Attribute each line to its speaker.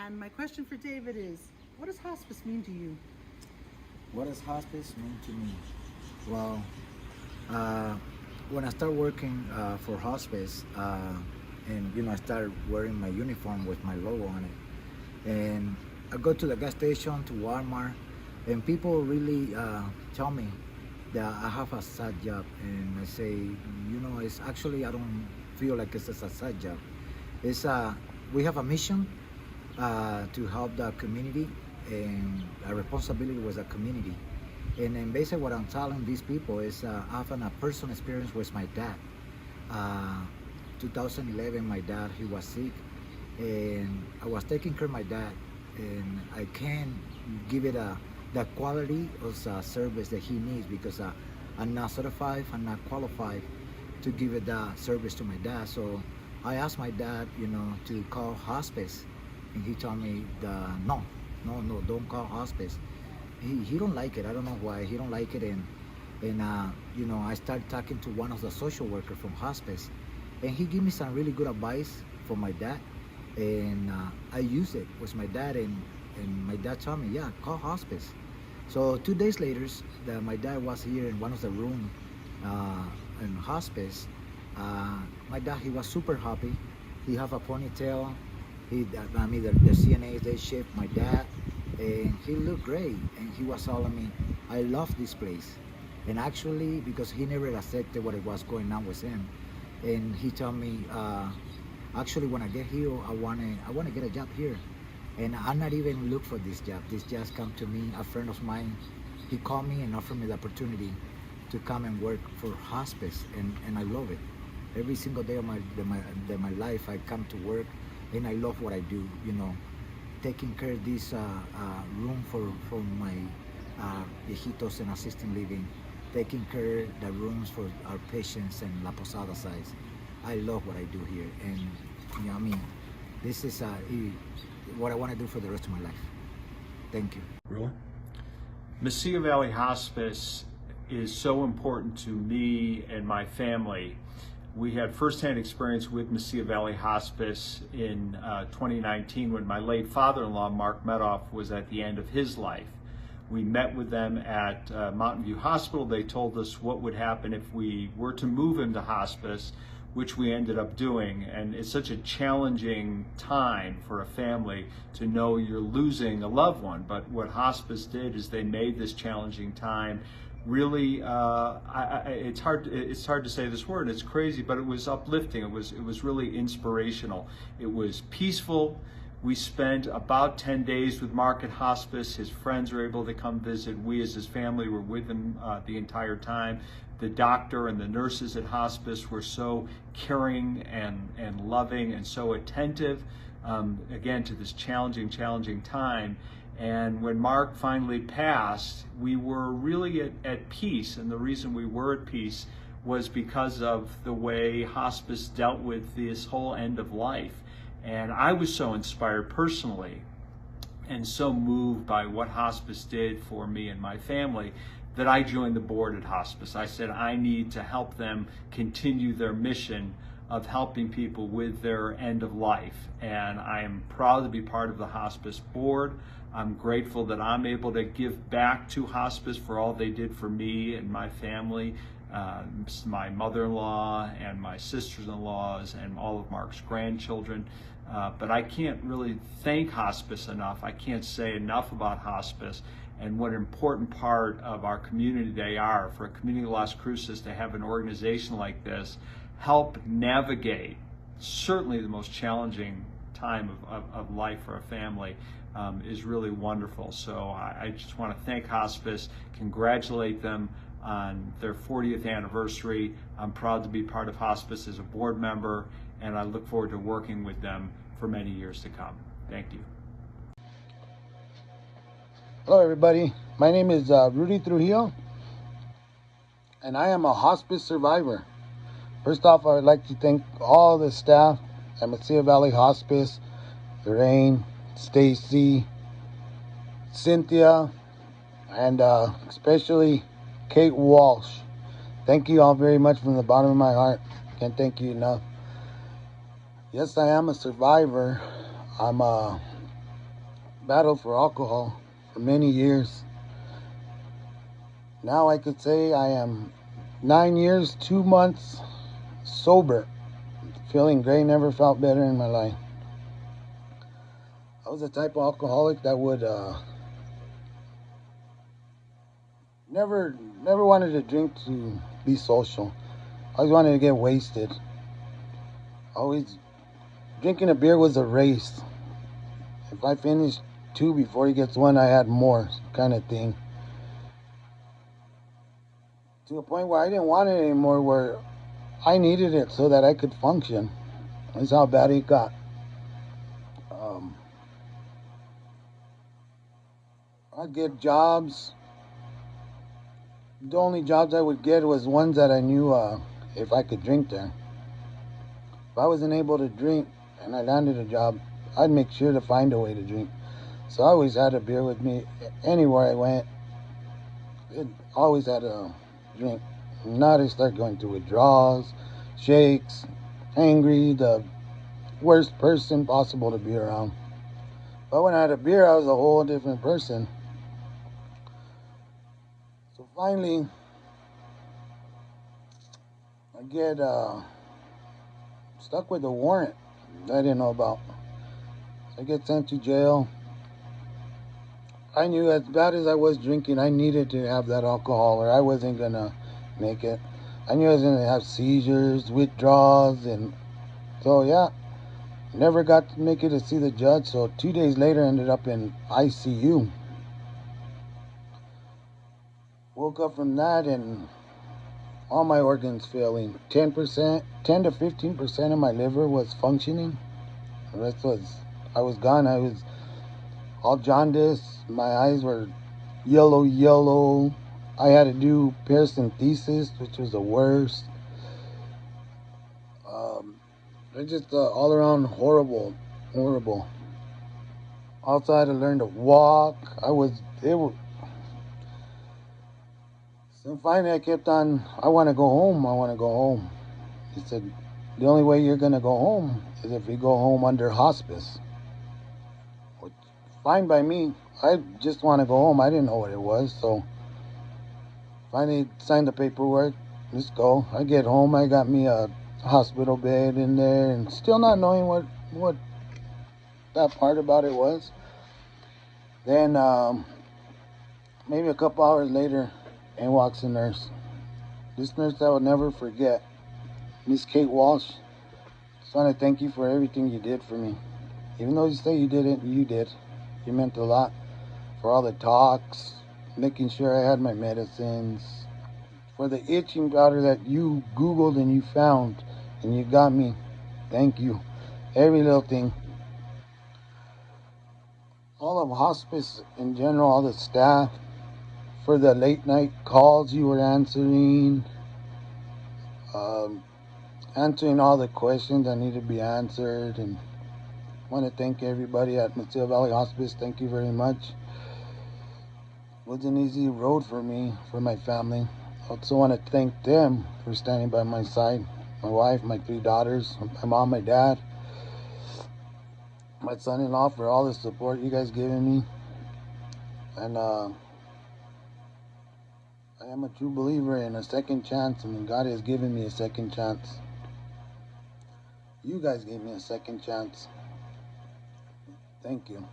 Speaker 1: And my question for David is, what does hospice mean to you?
Speaker 2: What does hospice mean to me? Well, when I started working for hospice, and I started wearing my uniform with my logo on it, and I go to the gas station, to Walmart, and people really tell me that I have a sad job, and I say, it's actually, I don't feel like it's a sad job. It's we have a mission to help the community, and our responsibility was the community. And then basically what I'm telling these people is I have a personal experience with my dad. 2011, my dad, he was sick, and I was taking care of my dad, and I can't give it the quality of service that he needs, because I'm not certified, I'm not qualified to give it that service to my dad. So I asked my dad, to call hospice, and he told me, no, don't call hospice. He don't like it. I don't know why he don't like it. And I started talking to one of the social workers from hospice, and he gave me some really good advice for my dad, and I used it with my dad, and my dad told me, yeah, call hospice. So 2 days later, my dad was here in one of the room in hospice. My dad, he was super happy. He have a ponytail. The CNAs, they shipped my dad, and he looked great. And he was telling me, I love this place. And actually, because he never accepted what it was going on with him, and he told me, actually, when I get here, I wanna get a job here. And I'm not even look for this job. This just come to me. A friend of mine, he called me and offered me the opportunity to come and work for hospice, and I love it. Every single day of my life, I come to work, and I love what I do. Taking care of this room for my viejitos and assisted living, taking care of the rooms for our patients and La Posada size. I love what I do here, and this is what I want to do for the rest of my life. Thank you.
Speaker 3: Really? Mesilla Valley Hospice is so important to me and my family. We had firsthand experience with Mesilla Valley Hospice in 2019 when my late father-in-law, Mark Medoff, was at the end of his life. We met with them at Mountain View Hospital. They told us what would happen if we were to move him to hospice, which we ended up doing. And it's such a challenging time for a family to know you're losing a loved one. But what hospice did is they made this challenging time really, it's hard to say this word, it's crazy, but it was uplifting. It was really inspirational. It was peaceful. We spent about 10 days with Mark at hospice. His friends were able to come visit. We as his family were with him the entire time. The doctor and the nurses at hospice were so caring and loving and so attentive, again, to this challenging time. And when Mark finally passed, we were really at peace. And the reason we were at peace was because of the way hospice dealt with this whole end of life. And I was so inspired personally and so moved by what hospice did for me and my family that I joined the board at hospice. I said, I need to help them continue their mission of helping people with their end of life. And I am proud to be part of the hospice board. I'm grateful that I'm able to give back to hospice for all they did for me and my family, my mother-in-law and my sisters-in-laws and all of Mark's grandchildren. But I can't really thank hospice enough. I can't say enough about hospice and what an important part of our community they are. For a community of Las Cruces to have an organization like this help navigate certainly the most challenging time of life for a family is really wonderful. So I just want to thank hospice, congratulate them on their 40th anniversary. I'm proud to be part of hospice as a board member, and I look forward to working with them for many years to come. Thank you.
Speaker 4: Hello everybody, my name is Rudy Trujillo, and I am a hospice survivor. First off, I would like to thank all the staff at Mesilla Valley Hospice, Lorraine, Stacy, Cynthia, and especially Kate Walsh. Thank you all very much from the bottom of my heart. Can't thank you enough. Yes, I am a survivor. I'm battled for alcohol for many years. Now I could say I am 9 years, 2 months sober. Feeling great, never felt better in my life. I was the type of alcoholic that would never wanted to drink to be social. I always wanted to get wasted. Always drinking a beer was a race. If I finished 2 before he gets 1, I had more, kind of thing. To a point where I didn't want it anymore, where I needed it so that I could function. That's how bad it got. I'd get jobs. The only jobs I would get was ones that I knew if I could drink there. If I wasn't able to drink and I landed a job, I'd make sure to find a way to drink. So I always had a beer with me anywhere I went. It always had a drink. Now I start going through withdrawals, shakes, angry, the worst person possible to be around. But when I had a beer, I was a whole different person. So finally, I get stuck with a warrant that I didn't know about. So I get sent to jail. I knew as bad as I was drinking, I needed to have that alcohol or I wasn't going to make it. I knew I was going to have seizures, withdrawals, and so yeah, never got to make it to see the judge. So 2 days later, ended up in ICU. Woke up from that and all my organs failing. 10 to 15% of my liver was functioning. The rest was, I was gone. I was all jaundiced. My eyes were yellow. I had to do paracentesis, which was the worst. It's just all around horrible. Also, I had to learn to walk. So finally I kept on, I want to go home. He said, the only way you're going to go home is if you go home under hospice. Which, fine by me. I just want to go home. I didn't know what it was. So finally signed the paperwork. Let's go. I get home. I got me a hospital bed in there and still not knowing what that part about it was. Then maybe a couple hours later, in walks a nurse. This nurse I will never forget. Miss Kate Walsh. Just want to thank you for everything you did for me. Even though you say you didn't, you did. You meant a lot. For all the talks, making sure I had my medicines, for the itching powder that you Googled and you found and you got me. Thank you. Every little thing. All of hospice in general, all the staff, for the late night calls you were answering, answering all the questions that need to be answered. And I want to thank everybody at Mesilla Valley Hospice. Thank you very much. It was an easy road for me, for my family. I also want to thank them for standing by my side. My wife, my 3 daughters, my mom, my dad, my son-in-law, for all the support you guys given me. And I am a true believer in a second chance. I mean, God has given me a second chance. You guys gave me a second chance. Thank you.